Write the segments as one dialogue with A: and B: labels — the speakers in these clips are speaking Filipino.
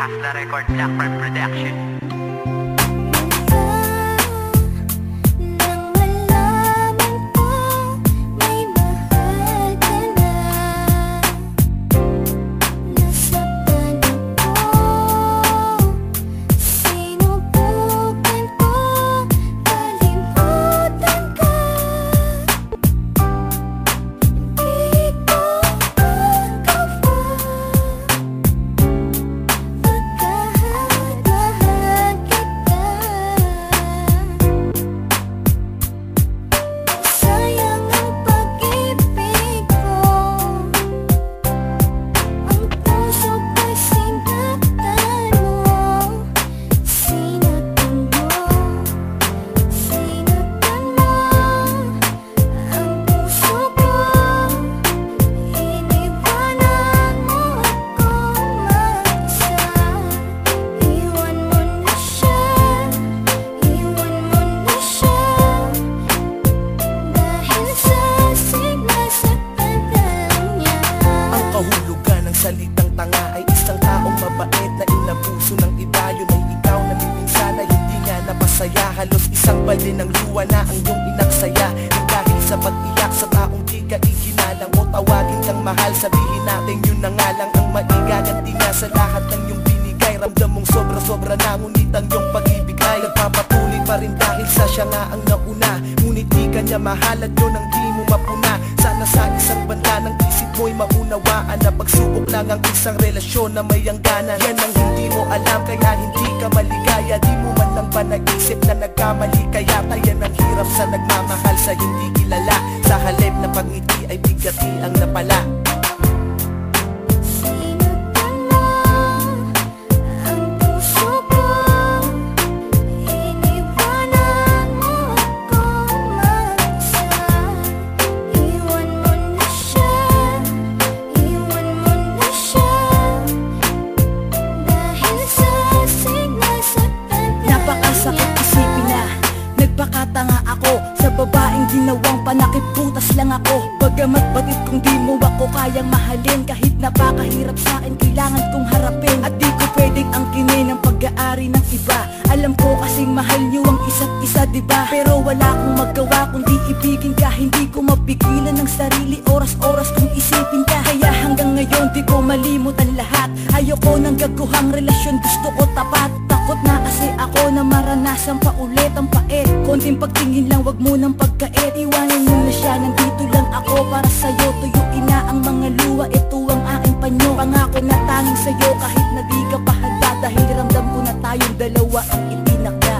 A: Hasla Record, Blackbird Production.
B: Salitang tanga ay isang taong mabait na inabuso ng iba. Yun ay ikaw na minsan ay hindi nga napasaya. Halos isang balde ng luwa na ang iyong inaksaya. Nang dahil sa pag-iyak sa taong di ka ikinalang mo, tawagin kang mahal, sabihin natin yun na nga lang ang maigaganti nga sa lahat ng iyong binigay. Ramdam mong sobra-sobra na, ngunit ang iyong pag-ibig ay nagpapatuloy pa rin dahil sa siya nga ang nauna. Ngunit di ka niya mahal at yun ang di mo mapuna. Sana sa isang banda ng isip mo'y maunawaan na pagsubok lang ang isang relasyon na may hangganan. Yan ang hindi mo alam kaya hindi ka maligaya. Di mo man lang ba naisip na nagkamali, kaya tayan ang hirap sa nagmamahal sa hindi kilala. Sa halip na pangiti ay bigati ang napala.
C: Nagpakatanga ako sa babaeng ginawang panakip, butas lang ako. Bagamat batid kung di mo ako kayang mahalin, kahit napakahirap sa akin kailangan kong harapin. At di ko pwedeng angkinin ang pag-aari ng iba. Alam ko kasing mahal niyo ang isa't isa, diba? Pero wala akong magawa kundi ibigin ka. Hindi ko mapigilan ng sarili, oras-oras kung isipin ka. Kaya hanggang ngayon di ko malimutan lahat. Ayoko ng gaguhang relasyon, gusto ko tapat. Takot na kasi ako na maranasan pa ulit ang pait. Konting pagtingin lang, wag mo nang pagkait. Iwanan mo na siya, nandito lang ako para sa'yo. Tuyuin na ang mga luha, ito ang aking panyo. Pangako na tanging sa'yo kahit na di ka pa handa. Dahil ramdam ko na tayong dalawa ang itinakda.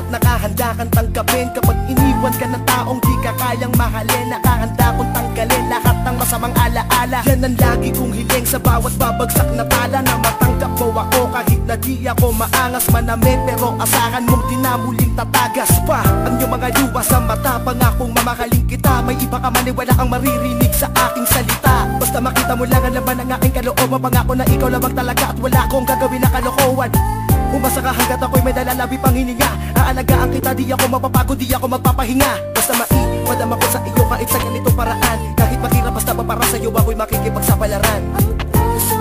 B: Nakahanda kang tanggapin kapag iniwan ka ng taong di ka kayang mahalin. Nakahanda kong tanggalin lahat ng masamang alaala. Yan ang lagi kong hiling sa bawat babagsak na tala. Na matanggap mo ako kahit na di ako maangas manamit. Pero asahan mong di na muling tatagas pa ang iyong mga luha sa mata. Pangakong mamahalin kita, may iba ka man ay wala kang maririnig sa aking salita. Basta makita mo lang ang laman ng aking kalooban. Pangako na ikaw lamang talaga at wala akong gagawin na kalokohan. Umasa ka hanggat ako'y may dalalabi pang hininga. Aalagaan kita, di ako mapapagod, di ako magpapahinga. Basta maiwadam ako sa iyo kahit sa ganitong paraan. Kahit mahirap basta para sa'yo ako'y makikipagsapalaran.
C: Ang puso